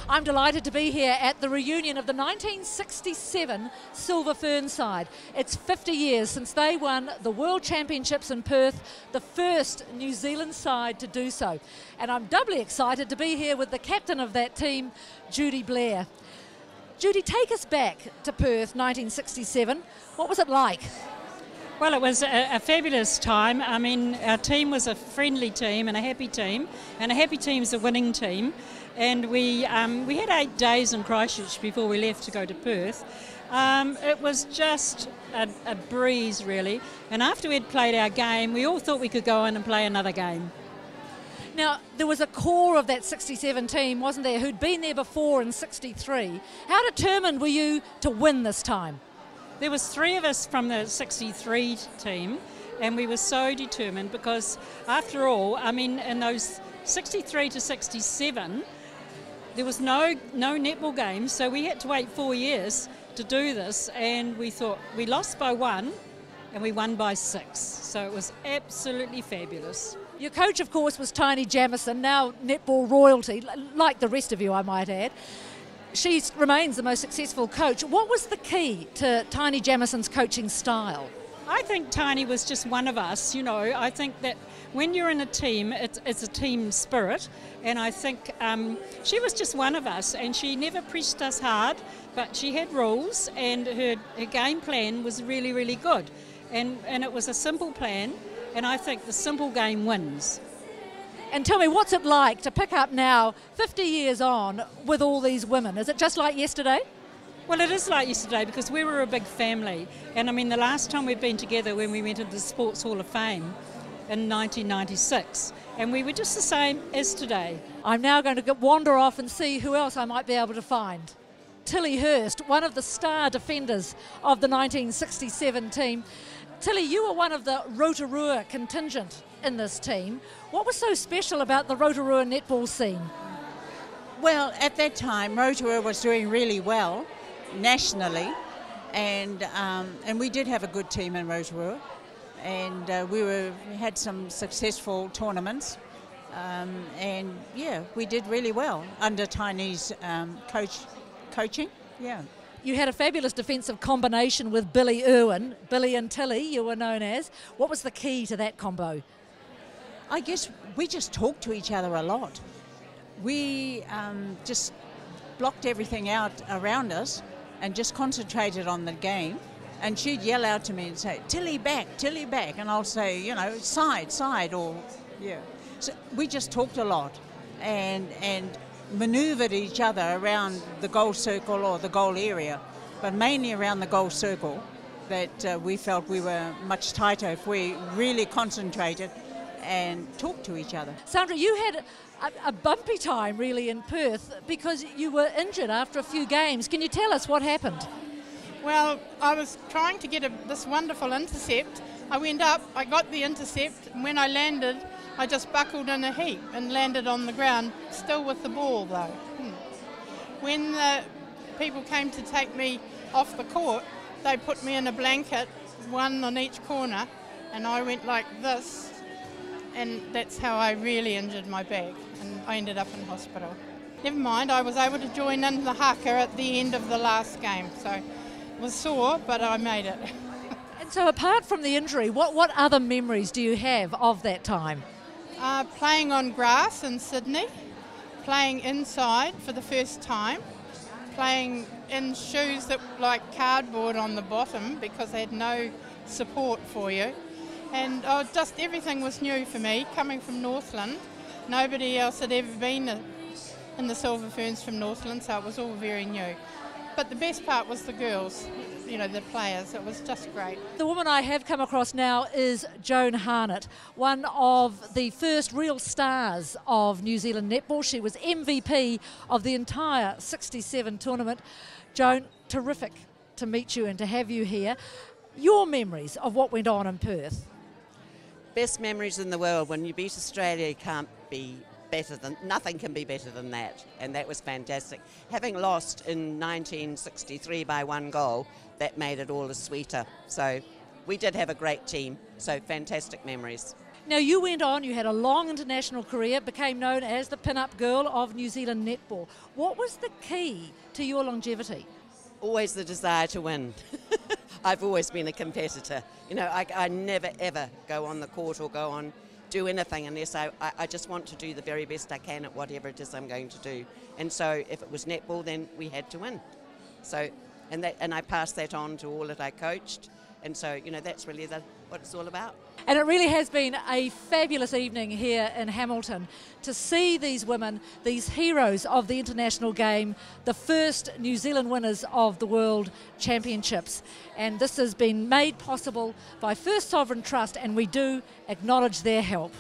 I'm delighted to be here at the reunion of the 1967 Silver Ferns side. It's 50 years since they won the World Championships in Perth, the first New Zealand side to do so. And I'm doubly excited to be here with the captain of that team, Judy Blair. Judy, take us back to Perth 1967. What was it like? Well, it was a fabulous time. I mean, our team was a friendly team and a happy team, and a happy team is a winning team. And we had 8 days in Christchurch before we left to go to Perth. It was just a breeze, really. And after we'd played our game, we all thought we could go in and play another game. Now, there was a core of that 67 team, wasn't there, who'd been there before in 63. How determined were you to win this time? There was 3 of us from the 63 team, and we were so determined because, after all, I mean, in those 63 to 67, there was no netball games, so we had to wait 4 years to do this, and we thought we lost by 1 and we won by 6, so it was absolutely fabulous. Your coach, of course, was Taini, Jamison, now netball royalty, like the rest of you, I might add. She remains the most successful coach. What was the key to Taini Jamison's coaching style? I think Taini was just one of us, you know. I think that when you're in a team, it's a team spirit, and I think she was just one of us, and she never pressed us hard, but she had rules, and her game plan was really, really good. And it was a simple plan, and I think the simple game wins. And tell me, what's it like to pick up now, 50 years on, with all these women? Is it just like yesterday? Well, it is like yesterday because we were a big family. And I mean, the last time we've been together when we went to the Sports Hall of Fame in 1996, and we were just the same as today. I'm now going to wander off and see who else I might be able to find. Tilly Hurst, one of the star defenders of the 1967 team. Tilly, you were one of the Rotorua contingent in this team. What was so special about the Rotorua netball scene? Well, at that time, Rotorua was doing really well nationally, and we did have a good team in Rotorua, and we had some successful tournaments, and yeah, we did really well under Taini's coaching. Yeah. You had a fabulous defensive combination with Billy Irwin, Billy and Tilly, you were known as. What was the key to that combo? I guess we just talked to each other a lot. We just blocked everything out around us and just concentrated on the game. And she'd yell out to me and say, Tilly back, and I'll say, you know, side, or, yeah. So we just talked a lot and manoeuvred each other around the goal circle or the goal area, but mainly around the goal circle, that we felt we were much tighter if we really concentrated and talked to each other. Sandra, you had a bumpy time really in Perth because you were injured after a few games. Can you tell us what happened? Well, I was trying to get this wonderful intercept. I went up, I got the intercept, and when I landed, I just buckled in a heap and landed on the ground, still with the ball though. When the people came to take me off the court, they put me in a blanket, one on each corner, and I went like this, and that's how I really injured my back, and I ended up in hospital. Never mind, I was able to join in the haka at the end of the last game, so it was sore, but I made it. And so apart from the injury, what other memories do you have of that time? Playing on grass in Sydney, playing inside for the first time, playing in shoes that were like cardboard on the bottom because they had no support for you. And just everything was new for me, coming from Northland. Nobody else had ever been in the Silver Ferns from Northland, so it was all very new. But the best part was the girls, you know, the players. It was just great. The woman I have come across now is Joan Harnett, one of the first real stars of New Zealand netball. She was MVP of the entire 67 tournament. Joan, terrific to meet you and to have you here. Your memories of what went on in Perth? Best memories in the world. When you beat Australia, can't be better than, nothing can be better than that, and that was fantastic. Having lost in 1963 by 1 goal, that made it all the sweeter. So we did have a great team, so fantastic memories. Now, you went on, you had a long international career, became known as the pin-up girl of New Zealand netball. What was the key to your longevity? Always the desire to win. I've always been a competitor. You know, I never ever go on the court or do anything unless I just want to do the very best I can at whatever it is I'm going to do. And so if it was netball, then we had to win. So, and I passed that on to all that I coached. And so, you know, that's really what it's all about. And it really has been a fabulous evening here in Hamilton to see these women, these heroes of the international game, the first New Zealand winners of the World Championships. And this has been made possible by First Sovereign Trust, and we do acknowledge their help.